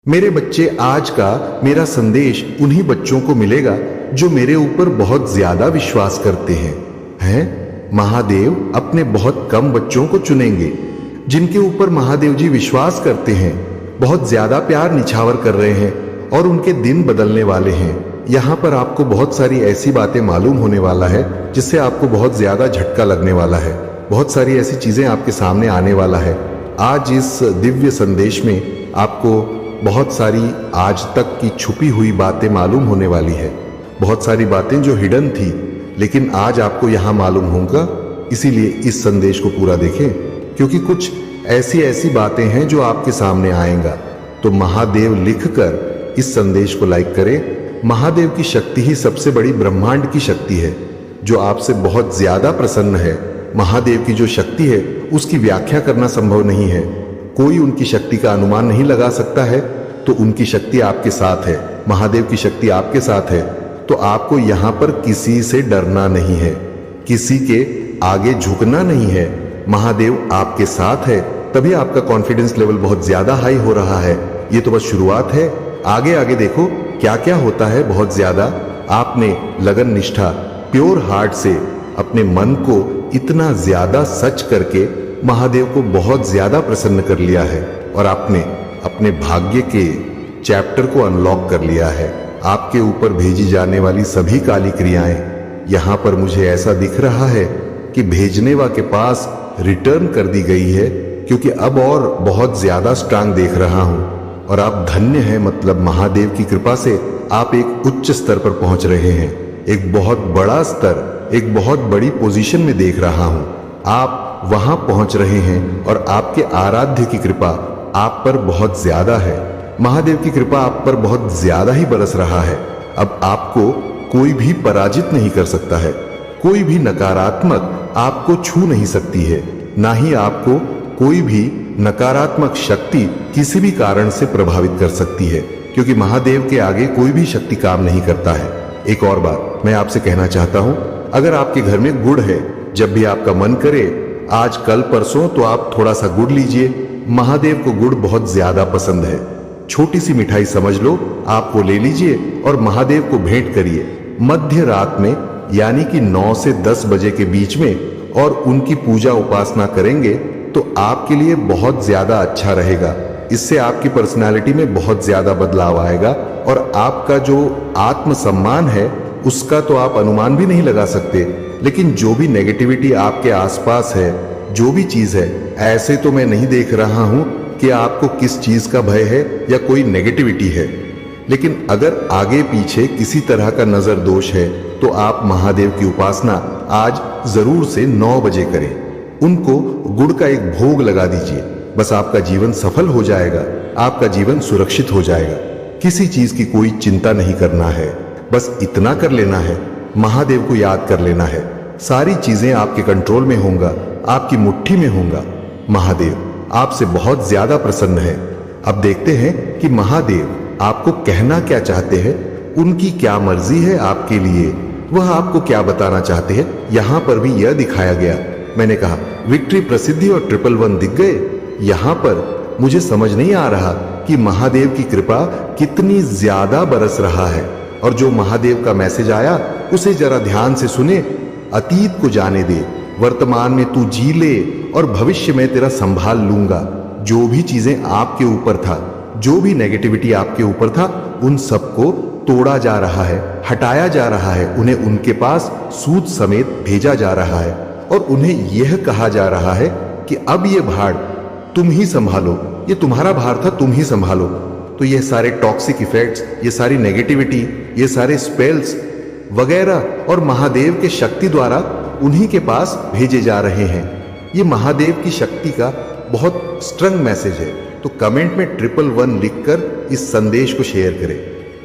मेरे बच्चे, आज का मेरा संदेश उन्हीं बच्चों को मिलेगा जो मेरे ऊपर बहुत ज्यादा विश्वास करते हैं। महादेव अपने बहुत कम बच्चों को चुनेंगे जिनके ऊपर महादेव जी विश्वास करते हैं, बहुत ज्यादा प्यार निछावर कर रहे हैं और उनके दिन बदलने वाले हैं। यहाँ पर आपको बहुत सारी ऐसी बातें मालूम होने वाला है जिससे आपको बहुत ज्यादा झटका लगने वाला है। बहुत सारी ऐसी चीजें आपके सामने आने वाला है। आज इस दिव्य संदेश में आपको बहुत सारी आज तक की छुपी हुई बातें मालूम होने वाली है। बहुत सारी बातें जो हिडन थी लेकिन आज आपको यहाँ मालूम होगा। इसीलिए इस संदेश को पूरा देखें, क्योंकि कुछ ऐसी बातें हैं जो आपके सामने आएगा। तो महादेव लिखकर इस संदेश को लाइक करें। महादेव की शक्ति ही सबसे बड़ी ब्रह्मांड की शक्ति है जो आपसे बहुत ज्यादा प्रसन्न है। महादेव की जो शक्ति है उसकी व्याख्या करना संभव नहीं है। कोई उनकी शक्ति का अनुमान नहीं लगा सकता है। तो उनकी शक्ति आपके साथ है, महादेव की शक्ति आपके साथ है। तो आपको यहाँ पर किसी से डरना नहीं है, किसी के आगे झुकना नहीं है। महादेव आपके साथ है, तभी आपका कॉन्फिडेंस लेवल बहुत ज्यादा हाई हो रहा है। ये तो बस शुरुआत है। आगे आगे देखो क्या क्या होता है। बहुत ज्यादा आपने लगन निष्ठा प्योर हार्ट से अपने मन को इतना ज्यादा सच करके महादेव को बहुत ज्यादा प्रसन्न कर लिया है और आपने अपने भाग्य के चैप्टर को अनलॉक कर लिया है। आपके ऊपर भेजी जाने वाली सभी काली क्रियाएं यहां पर मुझे ऐसा दिख रहा है कि भेजने वाले के पास रिटर्न कर दी गई है, क्योंकि अब और बहुत ज्यादा स्ट्रांग देख रहा हूं और आप धन्य हैं। मतलब महादेव की कृपा से आप एक उच्च स्तर पर पहुंच रहे हैं, एक बहुत बड़ा स्तर, एक बहुत बड़ी पोजीशन में देख रहा हूं। आप वहां पहुंच रहे हैं और आपके आराध्य की कृपा आप पर बहुत ज्यादा है। महादेव की कृपा आप पर बहुत ज्यादा ही बरस रहा है। अब आपको कोई भी पराजित नहीं कर सकता है, कोई भी नकारात्मक आपको छू नहीं सकती है, ना ही आपको कोई भी नकारात्मक शक्ति किसी भी कारण से प्रभावित कर सकती है, क्योंकि महादेव के आगे कोई भी शक्ति काम नहीं करता है। एक और बात मैं आपसे कहना चाहता हूं, अगर आपके घर में गुड़ है, जब भी आपका मन करे आज कल परसों, तो आप थोड़ा सा गुड़ लीजिए। महादेव को गुड़ बहुत ज्यादा पसंद है। छोटी सी मिठाई समझ लो, आप वो ले लीजिए और महादेव को भेंट करिए मध्य रात में, यानी कि 9 से 10 बजे के बीच में, और उनकी पूजा उपासना करेंगे तो आपके लिए बहुत ज्यादा अच्छा रहेगा। इससे आपकी पर्सनालिटी में बहुत ज्यादा बदलाव आएगा और आपका जो आत्मसम्मान है उसका तो आप अनुमान भी नहीं लगा सकते। लेकिन जो भी नेगेटिविटी आपके आसपास है, जो भी चीज है, ऐसे तो मैं नहीं देख रहा हूं कि आपको किस चीज का भय है या कोई नेगेटिविटी है। लेकिन अगर आगे पीछे किसी तरह का नजर दोष है तो आप महादेव की उपासना आज जरूर से 9 बजे करें। उनको गुड़ का एक भोग लगा दीजिए। बस आपका जीवन सफल हो जाएगा, आपका जीवन सुरक्षित हो जाएगा। किसी चीज की कोई चिंता नहीं करना है, बस इतना कर लेना है, महादेव को याद कर लेना है। सारी चीजें आपके कंट्रोल में होंगे, आपकी मुट्ठी में होंगे। महादेव आपसे बहुत ज्यादा प्रसन्न है। अब देखते हैं कि महादेव आपको कहना क्या चाहते हैं, उनकी क्या मर्जी है आपके लिए, वह आपको क्या बताना चाहते हैं। यहां पर भी यह दिखाया गया। मैंने कहा विक्ट्री, प्रसिद्धि और 111 दिख गए। यहां पर मुझे समझ नहीं आ रहा कि महादेव की कृपा कितनी ज्यादा बरस रहा है। और जो महादेव का मैसेज आया उसे जरा ध्यान से सुने। अतीत को जाने दे, वर्तमान में तू जी ले और भविष्य में तेरा संभाल लूंगा। जो भी चीजें आपके ऊपर था, जो भी नेगेटिविटी आपके ऊपर था, उन सबको तोड़ा जा रहा है, हटाया जा रहा है। उन्हें उनके पास सूद समेत भेजा जा रहा है और उन्हें यह कहा जा रहा है कि अब ये भार तुम ही संभालो, ये तुम्हारा भार था, तुम ही संभालो। तो ये सारे टॉक्सिक इफेक्ट्स, ये सारी नेगेटिविटी, ये सारे स्पेल्स वगैरह और महादेव के शक्ति द्वारा उन्हीं के पास भेजे जा रहे हैं। ये महादेव की शक्ति का बहुत स्ट्रॉन्ग मैसेज है। तो कमेंट में 111 लिखकर इस संदेश को शेयर करें।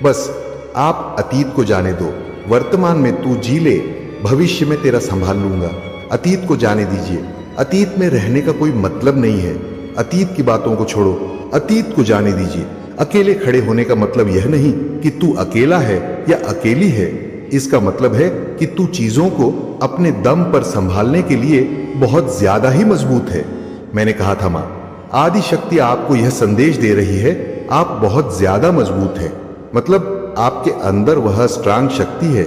बस आप अतीत को जाने दो, वर्तमान में तू जी ले, भविष्य में तेरा संभाल लूंगा। अतीत को जाने दीजिए। अतीत में रहने का कोई मतलब नहीं है। अतीत की बातों को छोड़ो, अतीत को जाने दीजिए। अकेले खड़े होने का मतलब यह नहीं कि तू अकेला है या अकेली है। इसका मतलब है कि तू चीजों को अपने दम पर संभालने के लिए बहुत ज्यादा ही मजबूत है। मैंने कहा था मां, आदि शक्ति आपको यह संदेश दे रही है आप बहुत ज्यादा मजबूत हैं। मतलब आपके अंदर वह स्ट्रांग शक्ति है।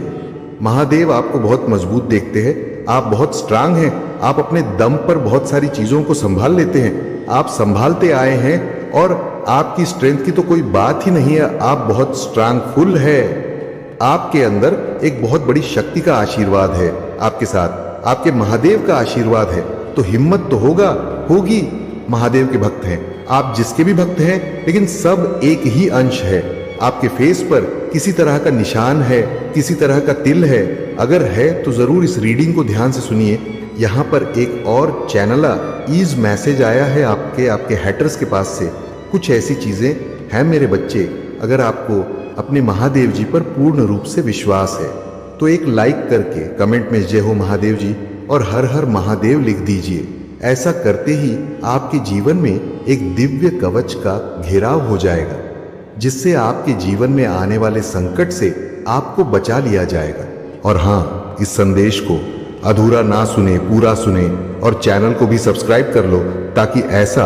महादेव आपको बहुत मजबूत देखते हैं। आप बहुत स्ट्रांग हैं। आप अपने दम पर बहुत सारी चीजों को संभाल लेते हैं। आप संभालते आए हैं और आपकी स्ट्रेंथ की तो कोई बात ही नहीं है। आप बहुत स्ट्रांगफुल है। आपके अंदर एक बहुत बड़ी शक्ति का आशीर्वाद है आपके साथ। आपके महादेव का आशीर्वाद है, तो हिम्मत तो होगी। महादेव के भक्त हैं आप, जिसके भी भक्त हैं, लेकिन सब एक ही अंश है। आपके फेस पर किसी तरह का निशान है, किसी तरह का तिल है। अगर है तो जरूर इस रीडिंग को ध्यान से सुनिए। यहाँ पर एक और चैनल ईज मैसेज आया है आपके हैटर्स के पास से। कुछ ऐसी चीजें हैं मेरे बच्चे, अगर आपको अपने महादेव जी पर पूर्ण रूप से विश्वास है तो एक लाइक करके कमेंट में जय हो महादेव जी और हर हर महादेव लिख दीजिए। ऐसा करते ही आपके जीवन में एक दिव्य कवच का घेराव हो जाएगा, जिससे आपके जीवन में आने वाले संकट से आपको बचा लिया जाएगा। और हाँ, इस संदेश को अधूरा ना सुने, पूरा सुने और चैनल को भी सब्सक्राइब कर लो, ताकि ऐसा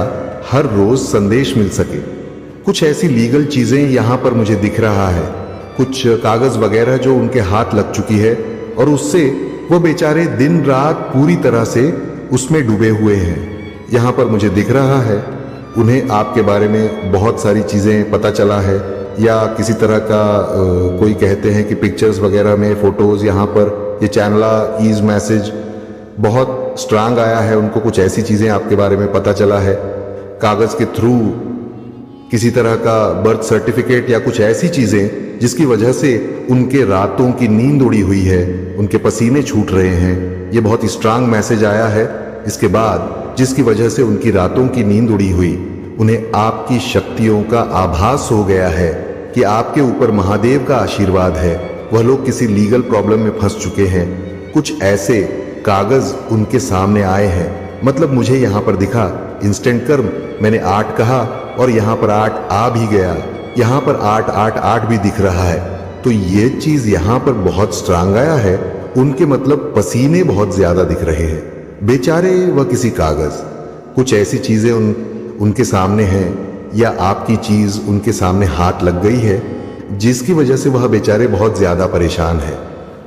हर रोज संदेश मिल सके। कुछ ऐसी लीगल चीजें यहाँ पर मुझे दिख रहा है, कुछ कागज वगैरह जो उनके हाथ लग चुकी है और उससे वो बेचारे दिन रात पूरी तरह से उसमें डूबे हुए हैं। यहाँ पर मुझे दिख रहा है उन्हें आपके बारे में बहुत सारी चीजें पता चला है, या किसी तरह का कोई कहते हैं कि पिक्चर्स वगैरह में, फोटोज, यहाँ पर ये चैनल ईज मैसेज बहुत स्ट्रांग आया है। उनको कुछ ऐसी चीजें आपके बारे में पता चला है कागज के थ्रू, किसी तरह का बर्थ सर्टिफिकेट या कुछ ऐसी चीजें जिसकी वजह से उनके रातों की नींद उड़ी हुई है, उनके पसीने छूट रहे हैं। ये बहुत ही स्ट्रांग मैसेज आया है इसके बाद, जिसकी वजह से उनकी रातों की नींद उड़ी हुई। उन्हें आपकी शक्तियों का आभास हो गया है कि आपके ऊपर महादेव का आशीर्वाद है। वह लोग किसी लीगल प्रॉब्लम में फंस चुके हैं। कुछ ऐसे कागज उनके सामने आए हैं। मतलब मुझे यहाँ पर दिखा इंस्टेंट कर्म, मैंने 8 कहा और यहाँ पर 8 आ भी गया। यहाँ पर 8 8 8 भी दिख रहा है। तो ये चीज यहाँ पर बहुत स्ट्रांग आया है। उनके मतलब पसीने बहुत ज्यादा दिख रहे हैं बेचारे। वह किसी कागज, कुछ ऐसी चीजें उनके सामने हैं, या आपकी चीज उनके सामने हाथ लग गई है, जिसकी वजह से वह बेचारे बहुत ज्यादा परेशान है।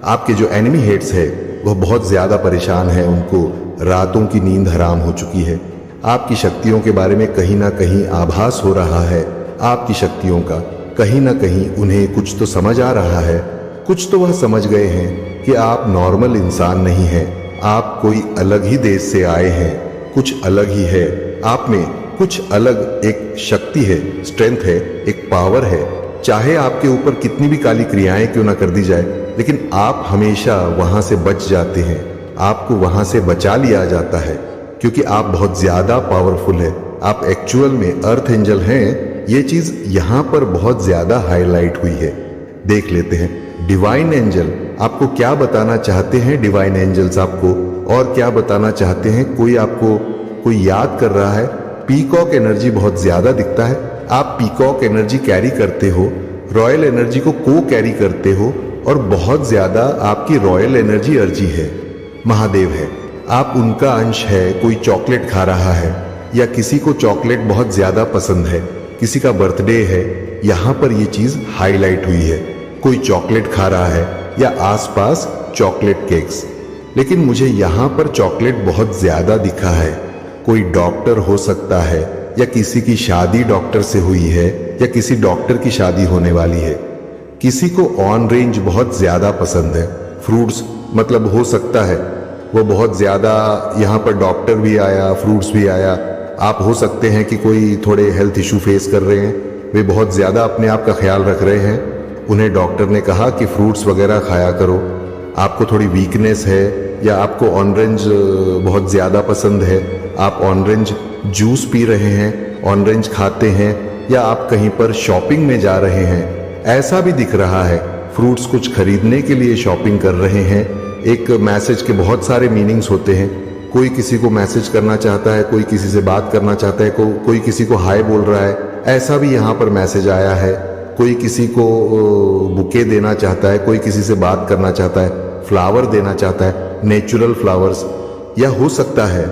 आपके जो एनिमी हेड्स है वह बहुत ज्यादा परेशान है। उनको रातों की नींद हराम हो चुकी है। आपकी शक्तियों के बारे में कहीं ना कहीं आभास हो रहा है। आपकी शक्तियों का कहीं ना कहीं उन्हें कुछ तो समझ आ रहा है। कुछ तो वह समझ गए हैं कि आप नॉर्मल इंसान नहीं हैं, आप कोई अलग ही देश से आए हैं। कुछ अलग ही है आप में, कुछ अलग एक शक्ति है, स्ट्रेंथ है, एक पावर है। चाहे आपके ऊपर कितनी भी काली क्रियाएं क्यों ना कर दी जाए, लेकिन आप हमेशा वहां से बच जाते हैं। आपको वहां से बचा लिया जाता है, क्योंकि आप बहुत ज्यादा पावरफुल है। आप एक्चुअल में अर्थ एंजल हैं। ये चीज यहां पर बहुत ज्यादा हाईलाइट हुई है। देख लेते हैं डिवाइन एंजल आपको क्या बताना चाहते हैं। डिवाइन एंजल्स आपको और क्या बताना चाहते हैं। कोई याद कर रहा है। पीकॉक एनर्जी बहुत ज्यादा दिखता है। आप पीकॉक एनर्जी कैरी करते हो, रॉयल एनर्जी को कैरी करते हो, और बहुत ज्यादा आपकी रॉयल एनर्जी अर्जी है, महादेव है। आप उनका अंश है। कोई चॉकलेट खा रहा है, या किसी को चॉकलेट बहुत ज्यादा पसंद है, किसी का बर्थडे है, यहाँ पर ये चीज हाईलाइट हुई है। कोई चॉकलेट खा रहा है या आसपास चॉकलेट केक्स, लेकिन मुझे यहाँ पर चॉकलेट बहुत ज्यादा दिखा है। कोई डॉक्टर हो सकता है, या किसी की शादी डॉक्टर से हुई है, या किसी डॉक्टर की शादी होने वाली है। किसी को ऑन रेंज बहुत ज्यादा पसंद है। फ्रूट्स मतलब हो सकता है वो बहुत ज्यादा, यहाँ पर डॉक्टर भी आया, फ्रूट्स भी आया। आप हो सकते हैं कि कोई थोड़े हेल्थ इशू फेस कर रहे हैं, वे बहुत ज्यादा अपने आप का ख्याल रख रहे हैं। उन्हें डॉक्टर ने कहा कि फ्रूट्स वगैरह खाया करो। आपको थोड़ी वीकनेस है, या आपको ऑरेंज बहुत ज्यादा पसंद है, आप ऑरेंज जूस पी रहे हैं, ऑरेंज खाते हैं, या आप कहीं पर शॉपिंग में जा रहे हैं, ऐसा भी दिख रहा है। फ्रूट्स कुछ खरीदने के लिए शॉपिंग कर रहे हैं। एक मैसेज के बहुत सारे मीनिंग्स होते हैं। कोई किसी को मैसेज करना चाहता है, कोई किसी से बात करना चाहता है, कोई किसी को हाय बोल रहा है, ऐसा भी यहाँ पर मैसेज आया है। कोई किसी को बुके देना चाहता है, कोई किसी से बात करना चाहता है, फ्लावर देना चाहता है, नेचुरल फ्लावर्स, या हो सकता है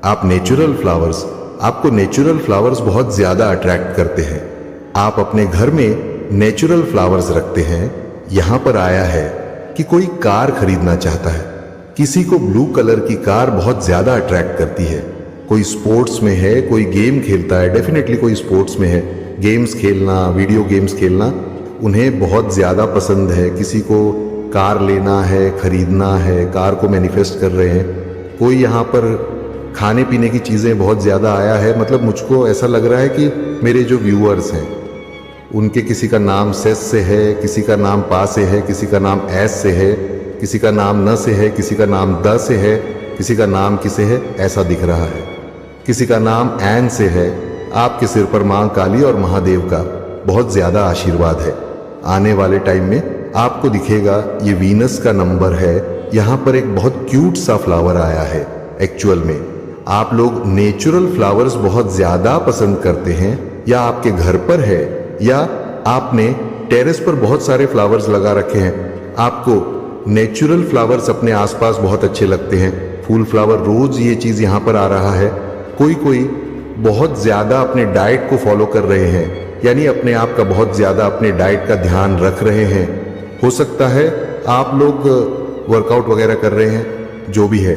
आप नेचुरल फ्लावर्स, आपको नेचुरल फ्लावर्स बहुत ज्यादा अट्रैक्ट करते हैं। आप अपने घर में नेचुरल फ्लावर्स रखते हैं। यहां पर आया है कि कोई कार खरीदना चाहता है। किसी को ब्लू कलर की कार बहुत ज्यादा अट्रैक्ट करती है। कोई स्पोर्ट्स में है, कोई गेम खेलता है, डेफिनेटली कोई स्पोर्ट्स में है। गेम्स खेलना, वीडियो गेम्स खेलना उन्हें बहुत ज्यादा पसंद है। किसी को कार लेना है, खरीदना है, कार को मैनिफेस्ट कर रहे हैं। कोई यहाँ पर खाने पीने की चीज़ें बहुत ज़्यादा आया है। मतलब मुझको ऐसा लग रहा है कि मेरे जो व्यूअर्स हैं उनके किसी का नाम सेस से है, किसी का नाम पा से है, किसी का नाम एस से है, किसी का नाम न से है, किसी का नाम द से है, किसी का नाम किसे है ऐसा दिख रहा है, किसी का नाम एन से है। आपके सिर पर मां काली और महादेव का बहुत ज़्यादा आशीर्वाद है। आने वाले टाइम में आपको दिखेगा ये वीनस का नंबर है। यहाँ पर एक बहुत क्यूट सा फ्लावर आया है। एक्चुअल में आप लोग नेचुरल फ्लावर्स बहुत ज्यादा पसंद करते हैं, या आपके घर पर है या आपने टेरेस पर बहुत सारे फ्लावर्स लगा रखे हैं। आपको नेचुरल फ्लावर्स अपने आसपास बहुत अच्छे लगते हैं। फूल फ्लावर रोज ये चीज यहाँ पर आ रहा है। कोई बहुत ज्यादा अपने डाइट को फॉलो कर रहे हैं, यानी अपने आप का बहुत ज्यादा अपने डाइट का ध्यान रख रहे हैं। हो सकता है आप लोग वर्कआउट वगैरह कर रहे हैं, जो भी है,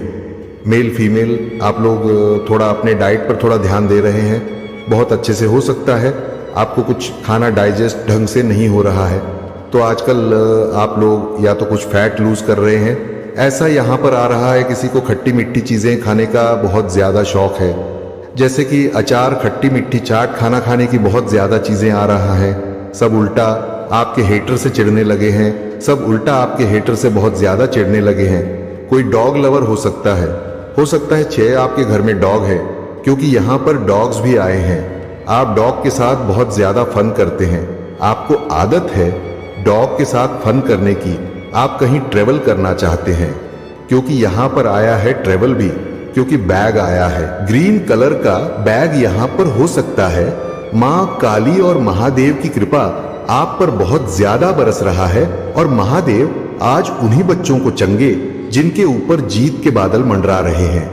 मेल फीमेल, आप लोग थोड़ा अपने डाइट पर थोड़ा ध्यान दे रहे हैं बहुत अच्छे से। हो सकता है आपको कुछ खाना डाइजेस्ट ढंग से नहीं हो रहा है, तो आजकल आप लोग या तो कुछ फैट लूज कर रहे हैं। ऐसा यहाँ पर आ रहा है किसी को खट्टी मीठी चीज़ें खाने का बहुत ज़्यादा शौक है, जैसे कि अचार, खट्टी मीठी चाट, खाना खाने की बहुत ज़्यादा चीज़ें आ रहा है। सब उल्टा आपके हेटर से चिढ़ने लगे हैं, सब उल्टा आपके हेटर से बहुत ज़्यादा चिढ़ने लगे हैं। कोई डॉग लवर हो सकता है 6 आपके घर में डॉग है, क्योंकि यहाँ पर डॉग्स भी आए हैं। आप डॉग के साथ बहुत ज़्यादा फन करते हैं, आपको आदत है डॉग के साथ फन करने की। आप कहीं ट्रेवल करना चाहते हैं, क्योंकि यहाँ पर आया है ट्रेवल भी, क्योंकि बैग आया है ग्रीन कलर का बैग। यहाँ पर हो सकता है माँ काली और महादेव की कृपा आप पर बहुत ज्यादा बरस रहा है, और महादेव आज उन्हीं बच्चों को चंगे जिनके ऊपर जीत के बादल मंडरा रहे हैं।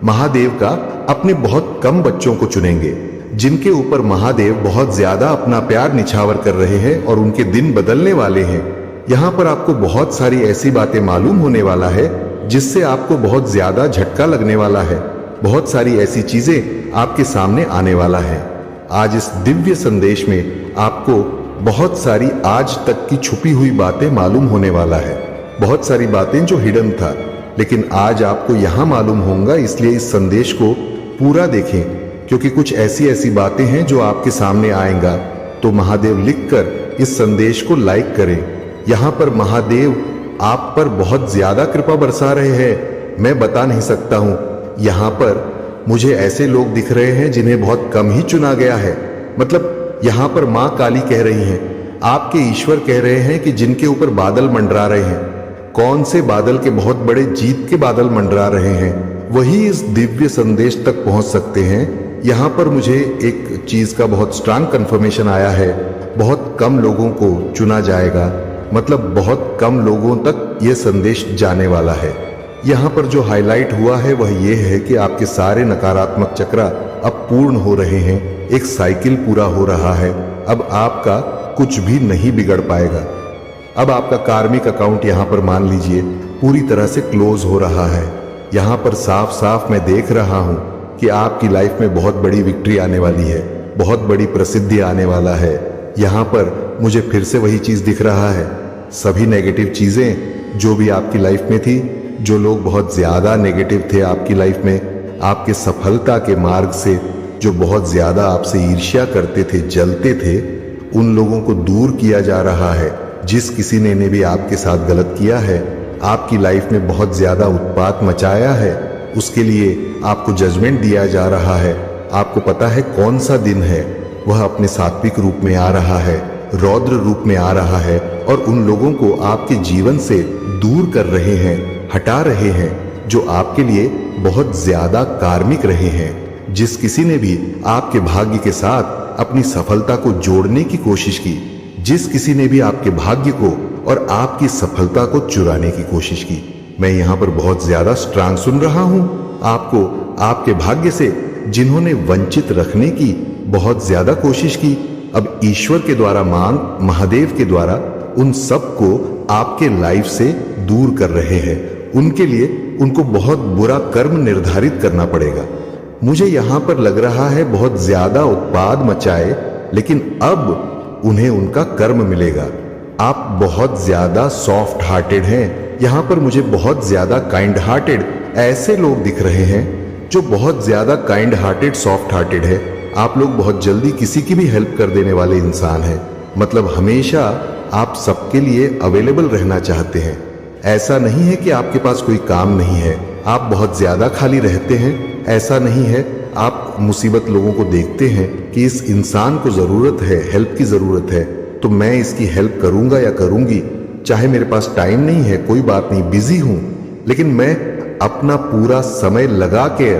महादेव का अपने बहुत कम बच्चों को चुनेंगे जिनके ऊपर महादेव बहुत ज्यादा अपना प्यार निछावर कर रहे हैं, और उनके दिन बदलने वाले हैं। यहाँ पर आपको बहुत सारी ऐसी बातें मालूम होने वाला है जिससे आपको बहुत ज्यादा झटका लगने वाला है। बहुत सारी ऐसी चीजें आपके सामने आने वाला है। आज इस दिव्य संदेश में आपको बहुत सारी आज तक की छुपी हुई बातें मालूम होने वाला है। बहुत सारी बातें जो हिडन था, लेकिन आज आपको यहाँ मालूम होगा। इसलिए इस संदेश को पूरा देखें, क्योंकि कुछ ऐसी बातें हैं जो आपके सामने आएगा। तो महादेव लिखकर इस संदेश को लाइक करें। यहाँ पर महादेव आप पर बहुत ज्यादा कृपा बरसा रहे हैं, मैं बता नहीं सकता हूँ। यहाँ पर मुझे ऐसे लोग दिख रहे हैं जिन्हें बहुत कम ही चुना गया है। मतलब यहाँ पर माँ काली कह रही हैं, आपके ईश्वर कह रहे हैं कि जिनके ऊपर बादल मंडरा रहे हैं, कौन से बादल के बहुत बड़े जीत के बादल मंडरा रहे हैं, वही इस दिव्य संदेश तक पहुंच सकते हैं। यहाँ पर मुझे एक चीज का बहुत स्ट्रांग कंफर्मेशन आया है, बहुत कम लोगों को चुना जाएगा। मतलब बहुत कम लोगों तक ये संदेश जाने वाला है। यहाँ पर जो हाईलाइट हुआ है वह ये है कि आपके सारे नकारात्मक चक्र अब पूर्ण हो रहे हैं। एक साइकिल पूरा हो रहा है। अब आपका कुछ भी नहीं बिगड़ पाएगा। अब आपका कार्मिक अकाउंट यहाँ पर मान लीजिए पूरी तरह से क्लोज हो रहा है। यहाँ पर साफ साफ मैं देख रहा हूँ कि आपकी लाइफ में बहुत बड़ी विक्ट्री आने वाली है, बहुत बड़ी प्रसिद्धि आने वाला है। यहाँ पर मुझे फिर से वही चीज दिख रहा है। सभी नेगेटिव चीजें जो भी आपकी लाइफ में थी, जो लोग बहुत ज्यादा नेगेटिव थे आपकी लाइफ में, आपके सफलता के मार्ग से जो बहुत ज्यादा आपसे ईर्ष्या करते थे, जलते थे, उन लोगों को दूर किया जा रहा है। जिस किसी ने भी आपके साथ गलत किया है, आपकी लाइफ में बहुत ज्यादा उत्पात मचाया है, उसके लिए आपको जजमेंट दिया जा रहा है। आपको पता है कौन सा दिन है, वह अपने सात्विक रूप में आ रहा है, रौद्र रूप में आ रहा है, और उन लोगों को आपके जीवन से दूर कर रहे हैं, हटा रहे हैं, जो आपके लिए बहुत ज्यादा कार्मिक रहे हैं। जिस किसी ने भी आपके भाग्य के साथ अपनी सफलता को जोड़ने की कोशिश की, जिस किसी ने भी आपके भाग्य को और आपकी सफलता को चुराने की कोशिश की, मैं यहाँ पर बहुत ज्यादा स्ट्रांग सुन रहा हूँ। आपको आपके भाग्य से जिन्होंने वंचित रखने की बहुत ज्यादा कोशिश की, अब ईश्वर के द्वारा महादेव के द्वारा उन सबको आपके लाइफ से दूर कर रहे हैं। उनके लिए उनको बहुत बुरा कर्म निर्धारित करना पड़ेगा। मुझे यहां पर लग रहा है बहुत ज्यादा उत्पाद मचाए, लेकिन अब उन्हें उनका कर्म मिलेगा। आप बहुत ज्यादा सॉफ्ट हार्टेड हैं। यहां पर मुझे बहुत ज्यादा काइंड हार्टेड ऐसे लोग दिख रहे हैं जो बहुत ज्यादा काइंड हार्टेड, सॉफ्ट हार्टेड है। आप लोग बहुत जल्दी किसी की भी हेल्प कर देने वाले इंसान हैं। मतलब हमेशा आप सबके लिए अवेलेबल रहना चाहते हैं। ऐसा नहीं है कि आपके पास कोई काम नहीं है, आप बहुत ज्यादा खाली रहते हैं, ऐसा नहीं है। आप मुसीबत लोगों को देखते हैं कि इस इंसान को जरूरत है, हेल्प की जरूरत है, तो मैं इसकी हेल्प करूंगा या करूंगी, चाहे मेरे पास टाइम नहीं है, कोई बात नहीं, बिजी हूं, लेकिन मैं अपना पूरा समय लगा के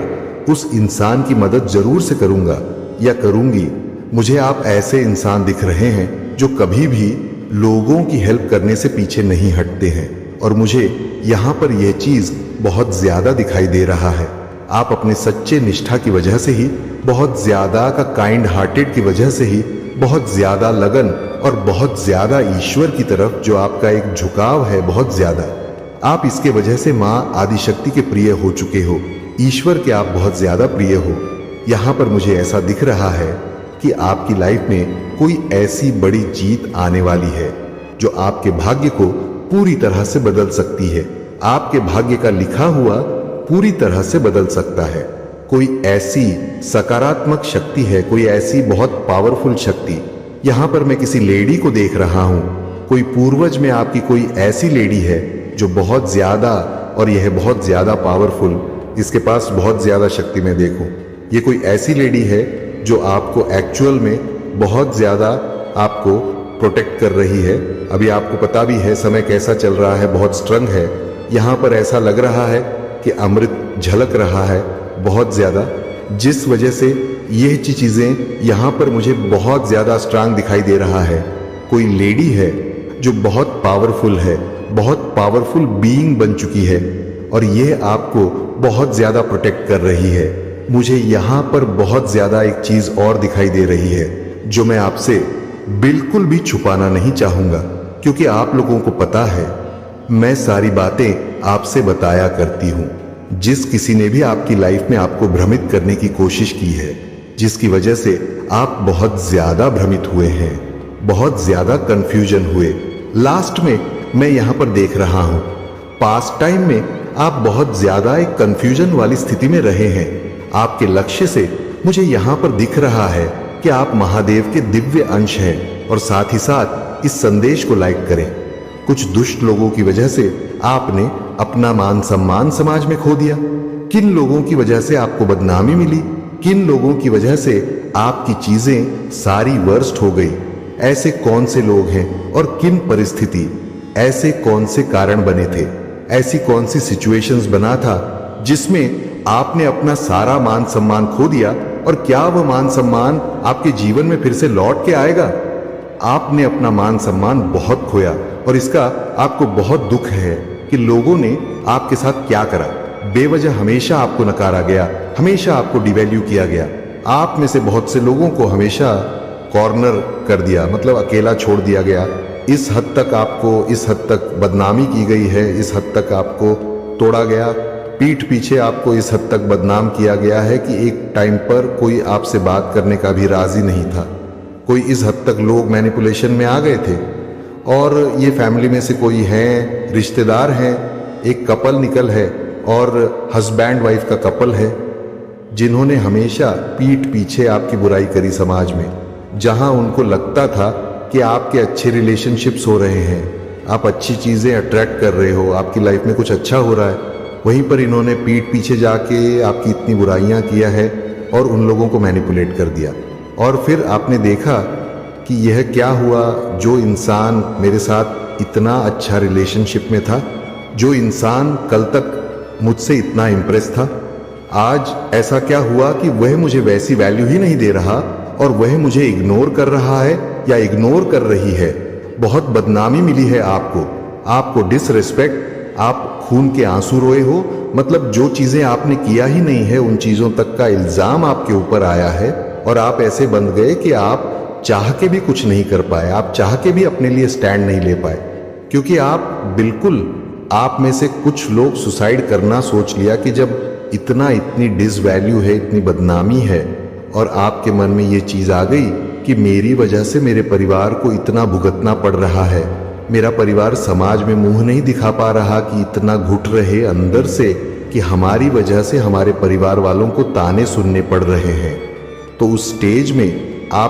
उस इंसान की मदद जरूर से करूंगा या करूंगी। मुझे आप ऐसे इंसान दिख रहे हैं जो कभी भी लोगों की हेल्प करने से पीछे नहीं हटते हैं, और मुझे यहां पर यह चीज बहुत ज्यादा दिखाई दे रहा है। आप अपने सच्चे निष्ठा की वजह से ही, बहुत ज्यादा का काइंड हार्टेड की वजह से ही, बहुत ज्यादा लगन और बहुत ज्यादा ईश्वर की तरफ जो आपका एक झुकाव है, बहुत ज्यादा, आप इसके वजह से मां आदिशक्ति के प्रिय हो चुके हो। ईश्वर के आप बहुत ज्यादा प्रिय हो। यहां पर मुझे ऐसा दिख रहा है कि आपकी लाइफ में कोई ऐसी बड़ी जीत आने वाली है जो आपके भाग्य को पूरी तरह से बदल सकती है। आपके भाग्य का लिखा हुआ पूरी तरह से बदल सकता है। कोई ऐसी सकारात्मक शक्ति है, कोई ऐसी बहुत पावरफुल शक्ति। यहां पर मैं किसी लेडी को देख रहा हूं। कोई पूर्वज में आपकी कोई ऐसी लेडी है जो बहुत ज्यादा, और यह बहुत ज्यादा पावरफुल, इसके पास बहुत ज्यादा शक्ति मैं देखूं। ये कोई ऐसी लेडी है जो आपको एक्चुअल में बहुत ज्यादा आपको प्रोटेक्ट कर रही है। अभी आपको पता भी है समय कैसा चल रहा है, बहुत स्ट्रंग है। यहां पर ऐसा लग रहा है कि अमृत झलक रहा है बहुत ज्यादा, जिस वजह से ये चीजें यहां पर मुझे बहुत ज्यादा स्ट्रांग दिखाई दे रहा है। कोई लेडी है जो बहुत पावरफुल है, बहुत पावरफुल बीइंग बन चुकी है, और ये आपको बहुत ज्यादा प्रोटेक्ट कर रही है। मुझे यहां पर बहुत ज्यादा एक चीज और दिखाई दे रही है जो मैं आपसे बिल्कुल भी छुपाना नहीं चाहूंगा, क्योंकि आप लोगों को पता है मैं सारी बातें आपसे बताया करती हूं। जिस किसी ने भी आपकी लाइफ में आपको भ्रमित करने की कोशिश की है, जिसकी वजह से आप बहुत ज्यादा भ्रमित हुए हैं, बहुत ज्यादा कंफ्यूजन हुए, लास्ट में मैं यहां पर देख रहा हूं पास्ट टाइम में आप बहुत ज्यादा एक कंफ्यूजन वाली स्थिति में रहे हैं। आपके लक्ष्य से मुझे यहां पर दिख रहा है कि आप महादेव के दिव्य अंश हैं, और साथ ही साथ इस संदेश को लाइक करें। कुछ दुष्ट लोगों की वजह से आपने अपना मान सम्मान समाज में खो दिया। किन लोगों की वजह से आपको बदनामी मिली, किन लोगों की वजह से आपकी चीजें सारी वर्स्ट हो गई, ऐसे कौन से लोग हैं और किन परिस्थिति, ऐसे कौन से कारण बने थे, ऐसी कौन सी सिचुएशंस बना था जिसमें आपने अपना सारा मान सम्मान खो दिया, और क्या वह मान सम्मान आपके जीवन में फिर से लौट के आएगा? आपने अपना मान सम्मान बहुत खोया, और इसका आपको बहुत दुख है कि लोगों ने आपके साथ क्या करा। बेवजह हमेशा आपको नकारा गया, हमेशा आपको डिवैल्यू किया गया। आप में से बहुत से लोगों को हमेशा कॉर्नर कर दिया, मतलब अकेला छोड़ दिया गया। इस हद तक बदनामी की गई है, इस हद तक आपको तोड़ा गया, पीठ पीछे आपको इस हद तक बदनाम किया गया है कि एक टाइम पर कोई आपसे बात करने का भी राजी नहीं था। कोई इस हद तक लोग मैनिपुलेशन में आ गए थे। और ये फैमिली में से कोई हैं, रिश्तेदार हैं, एक कपल निकल है और हस्बैंड वाइफ का कपल है, जिन्होंने हमेशा पीठ पीछे आपकी बुराई करी समाज में। जहां उनको लगता था कि आपके अच्छे रिलेशनशिप्स हो रहे हैं, आप अच्छी चीजें अट्रैक्ट कर रहे हो, आपकी लाइफ में कुछ अच्छा हो रहा है, वहीं पर इन्होंने पीठ पीछे जाके आपकी इतनी बुराइयां किया है और उन लोगों को मैनिपुलेट कर दिया। और फिर आपने देखा कि यह क्या हुआ, जो इंसान मेरे साथ इतना अच्छा रिलेशनशिप में था, जो इंसान कल तक मुझसे इतना इम्प्रेस था, आज ऐसा क्या हुआ कि वह मुझे वैसी वैल्यू ही नहीं दे रहा और वह मुझे इग्नोर कर रहा है या इग्नोर कर रही है। बहुत बदनामी मिली है आपको डिसरिस्पेक्ट, आप खून के आंसू रोए हो। मतलब जो चीजें आपने किया ही नहीं है, उन चीजों तक का इल्जाम आपके ऊपर आया है, और आप ऐसे बन गए कि आप चाह के भी कुछ नहीं कर पाए, आप चाह के भी अपने लिए स्टैंड नहीं ले पाए, क्योंकि आप में से कुछ लोग सुसाइड करना सोच लिया कि जब इतनी डिसवैल्यू है, इतनी बदनामी है, और आपके मन में ये चीज आ गई कि मेरी वजह से मेरे परिवार को इतना भुगतना पड़ रहा है, मेरा परिवार समाज में मुंह नहीं दिखा पा रहा कि इतना घुट रहे अंदर से कि हमारी वजह से हमारे परिवार वालों को ताने सुनने पड़ रहे हैं, तो उस स्टेज में आप